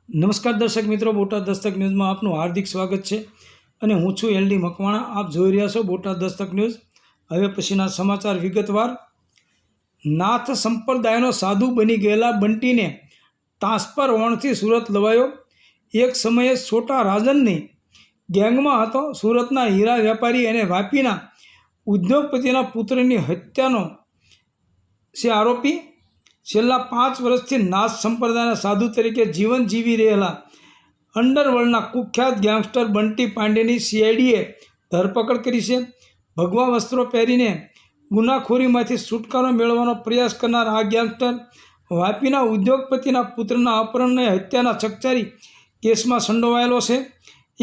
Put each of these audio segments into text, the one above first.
નમસ્કાર દર્શક મિત્રો, બોટાદ દસ્તક ન્યૂઝમાં આપનું હાર્દિક સ્વાગત છે અને હું છું LD મકવાણા. આપ જોઈ રહ્યા છો બોટાદ દસ્તક ન્યૂઝ. હવે પછીના સમાચાર વિગતવાર. નાથ સંપ્રદાયનો સાધુ બની ગયેલા બંટીને ટ્રાન્સફર હોવાથી સુરત લવાયો. એક સમયે છોટા રાજનની ગેંગમાં હતો. સુરતના હીરા વેપારી અને વાપીના ઉદ્યોગપતિના પુત્રની હત્યાનો છે આરોપી. છેલ્લા 5 વર્ષથી નાથ સંપ્રદાયના સાધુ તરીકે જીવન જીવી રહેલા અંડરવર્લ્ડના કુખ્યાત ગેંગસ્ટર બંટી પાંડેની CIDએ ધરપકડ કરી છે. ભગવા વસ્ત્રો પહેરીને ગુનાખોરીમાંથી છુટકારો મેળવવાનો પ્રયાસ કરનાર આ ગેંગસ્ટર વાપીના ઉદ્યોગપતિના પુત્રના અપહરણ અને હત્યાના ચકચારી કેસમાં સંડોવાયેલો છે.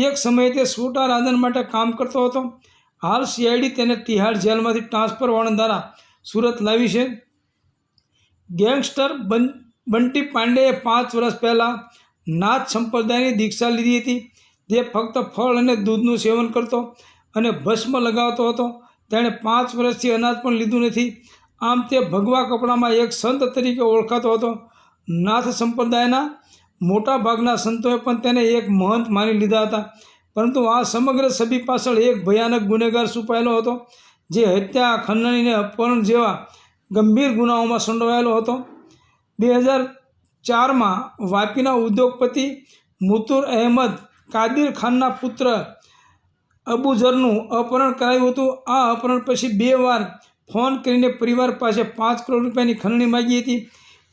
એક સમયે તે છોટા રાજન માટે કામ કરતો હતો. હાલ CID તેને તિહાડ જેલમાંથી ટ્રાન્સફર વોરંટ દ્વારા સુરત લાવી છે. ગેંગસ્ટર બંટી પાંડેએ 5 વર્ષ પહેલાં નાથ સંપ્રદાયની દીક્ષા લીધી હતી. તે ફક્ત ફળ અને દૂધનું સેવન કરતો અને ભસ્મ લગાવતો હતો. તેણે 5 વર્ષથી અનાજ પણ લીધું નથી. આમ તે ભગવા કપડામાં એક સંત તરીકે ઓળખાતો હતો. નાથ સંપ્રદાયના મોટા ભાગના સંતોએ પણ તેને એક મહંત માની લીધા હતા. પરંતુ આ સમગ્ર છબી પાછળ એક ભયાનક ગુનેગાર છુપાયેલો હતો, જે હત્યા, ખંડણી અને અપહરણ જેવા ગંભીર ગુનાઓમાં સંડોવાયેલો હતો. 2004માં વાપીના ઉદ્યોગપતિ મુતુર અહેમદ કાદિર ખાનના પુત્ર અબુઝરનું અપહરણ કરાયું હતું. આ અપહરણ પછી 2 વાર ફોન કરીને પરિવાર પાસે 5 કરોડ રૂપિયાની ખંડણી માગી હતી.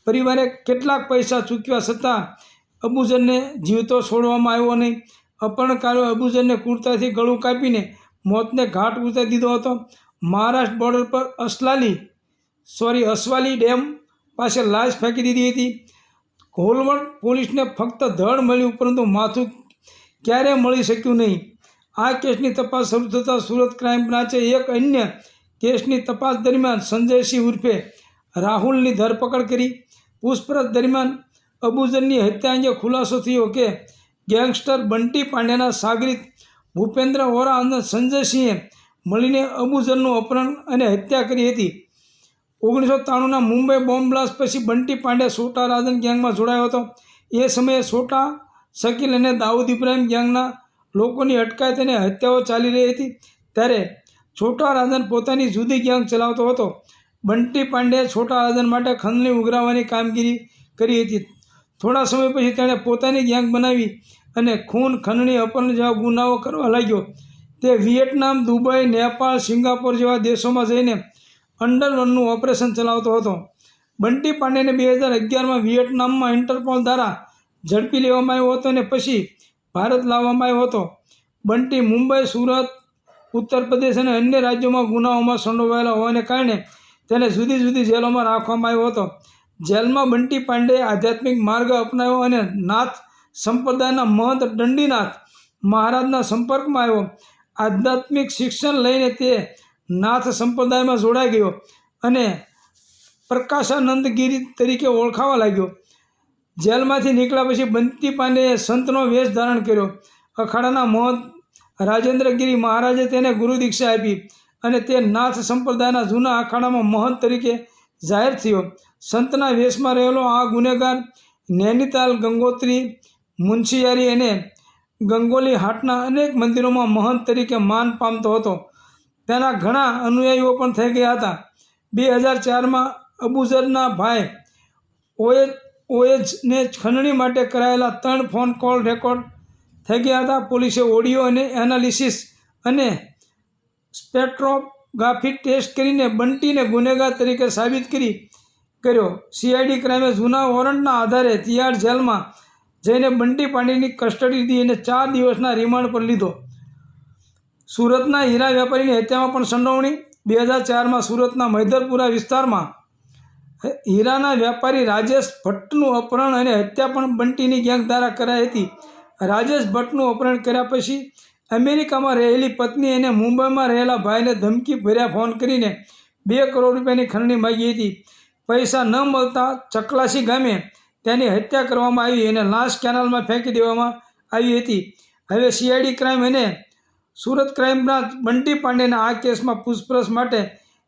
પરિવારે કેટલાક પૈસા ચૂકવ્યા છતાં અબુઝરને જીવતો છોડવામાં આવ્યો નહીં. અપહરણકારોએ અબુઝરને ક્રૂરતાથી ગળું કાપીને મોતને ઘાટ ઉતારી દીધો હતો. મહારાષ્ટ્ર બોર્ડર પર અસવાલી ડેમ પાસે લાશ ફેંકી દીધી હતી. ઘોલવડ પોલીસને ફક્ત ધડ મળ્યું, પરંતુ માથું ક્યારેય મળી શક્યું નહીં. આ કેસની તપાસ શરૂ થતાં સુરત ક્રાઇમ બ્રાન્ચે એક અન્ય કેસની તપાસ દરમિયાન સંજયસિંહ ઉર્ફે રાહુલની ધરપકડ કરી. પૂછપરછ દરમિયાન અબુઝરની હત્યા અંગે ખુલાસો થયો કે ગેંગસ્ટર બંટી પાંડેના સાગરીત ભૂપેન્દ્ર વોરા અને સંજયસિંહે મળીને અબુઝરનું અપહરણ અને હત્યા કરી હતી. 1993ના મુંબઈ બોમ્બ બ્લાસ્ટ પછી બંટી પાંડે છોટા રાજન ગેંગમાં જોડાયો હતો. એ સમયે છોટા, શકીલ અને દાઉદ ઇબ્રાહિમ ગેંગના લોકોની અટકાયત અને હત્યાઓ ચાલી રહી હતી. ત્યારે છોટા રાજન પોતાની જુદી ગેંગ ચલાવતો હતો. બંટી પાંડેએ છોટા રાજન માટે ખંડણી ઉઘરાવવાની કામગીરી કરી હતી. થોડા સમય પછી તેણે પોતાની ગેંગ બનાવી અને ખૂન, ખંડણી, અપહરણ જેવા ગુનાઓ કરવા લાગ્યો. તે વિયેટનામ, દુબઈ, નેપાળ, સિંગાપોર જેવા દેશોમાં જઈને અંડરવર્લ્ડનું ઓપરેશન ચલાવતો હતો. બંટી પાંડેને 2011માં વિયેટનામમાં ઇન્ટરપોલ દ્વારા ઝડપી લેવામાં આવ્યો હતો અને પછી ભારત લાવવામાં આવ્યો હતો. બંટી મુંબઈ, સુરત, ઉત્તર પ્રદેશ અને અન્ય રાજ્યોમાં ગુનાઓમાં સંડોવાયેલા હોવાને કારણે તેને જુદી જુદી જેલોમાં રાખવામાં આવ્યો હતો. જેલમાં બંટી પાંડેએ આધ્યાત્મિક માર્ગ અપનાવ્યો અને નાથ સંપ્રદાયના મહંત દંડીનાથ મહારાજના સંપર્કમાં આવ્યો. આધ્યાત્મિક શિક્ષણ લઈને તે નાથ સંપ્રદાયમાં જોડાઈ ગયો અને પ્રકાશાનંદગીરી તરીકે ઓળખાવા લાગ્યો. જેલમાંથી નીકળ્યા પછી બંટી પાંડેએ સંતનો વેશ ધારણ કર્યો. અખાડાના મહંત રાજેન્દ્રગીરી મહારાજે તેને ગુરુ દીક્ષા આપી અને તે નાથ સંપ્રદાયના જૂના અખાડામાં મહંત તરીકે જાહેર થયો. સંતના વેશમાં રહેલો આ ગુનેગાર નૈનીતાલ, ગંગોત્રી, મુનશિયારી અને ગંગોલી હાટના અનેક મંદિરોમાં મહંત તરીકે માન પામતો હતો. તેના ઘણા અનુયાયીઓ પણ થઈ ગયા હતા. 2004માં અબુઝરના ભાઈ ઓએજને ખંડણી માટે કરાયેલા 3 ફોન કોલ રેકોર્ડ થઈ ગયા હતા. પોલીસે ઓડિયો અને એનાલિસિસ અને સ્પેક્ટ્રોગ્રાફી ટેસ્ટ કરીને બંટીને ગુનેગાર તરીકે સાબિત કર્યો. CID ક્રાઇમે જૂના વોરંટના આધારે તિહાડ જેલમાં જઈને બંટી પાંડેની કસ્ટડી લીધી અને 4 દિવસના રિમાન્ડ પર લીધો. સુરતના હીરા વેપારીની હત્યામાં પણ સંડોવણી. 2004માં સુરતના મૈદરપુરા વિસ્તારમાં હીરાના વેપારી રાજેશ ભટ્ટનું અપહરણ અને હત્યા પણ બંટીની ગેંગ દ્વારા કરાઈ હતી. રાજેશ ભટ્ટનું અપહરણ કર્યા પછી અમેરિકામાં રહેલી પત્ની અને મુંબઈમાં રહેલા ભાઈને ધમકી ભર્યા ફોન કરીને 2 કરોડ રૂપિયાની ખંડણી માગી હતી. પૈસા ન મળતા ચકલાસી ગામે તેની હત્યા કરવામાં આવી અને લાશ કેનાલમાં ફેંકી દેવામાં આવી હતી. હવે CID ક્રાઇમ અને સુરત ક્રાઇમ બ્રાન્ચ બંટી પાંડેના આ કેસમાં પૂછપરછ માટે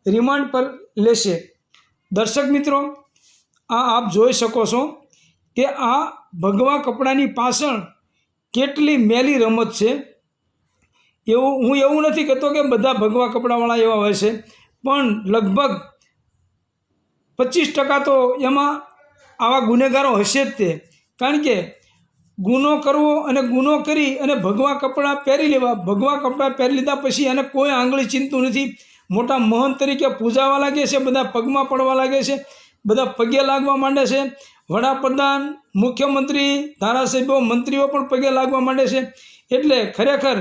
રિમાન્ડ પર લેશે. દર્શક મિત્રો, આ આપ જોઈ શકો છો કે આ ભગવા કપડાની પાછળ કેટલી મેલી રમત છે. હું એવું નથી કહેતો કે બધા ભગવા કપડાવાળા એવા હોય છે, પણ લગભગ 25% તો એમાં આવા ગુનેગારો હશે જ તે. કારણ કે ગુનો કરવો અને ગુનો કરી અને ભગવા કપડાં પહેરી લેવા, ભગવા કપડાં પહેરી લીધા પછી એને કોઈ આંગળી ચીંધતું નથી. મોટા મહંત તરીકે પૂજાવા લાગે છે, બધા પગમાં પડવા લાગે છે, બધા પગે લાગવા માંડે છે. વડાપ્રધાન, મુખ્યમંત્રી, ધારાસભ્યો, મંત્રીઓ પણ પગે લાગવા માંડે છે. એટલે ખરેખર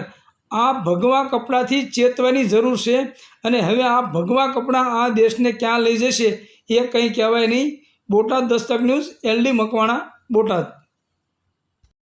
આ ભગવા કપડાથી ચેતવાની જરૂર છે. અને હવે આ ભગવા કપડાં આ દેશને ક્યાં લઈ જશે એ કંઈ કહેવાય નહીં. Botad Dastak news, LD Makwana, Botad.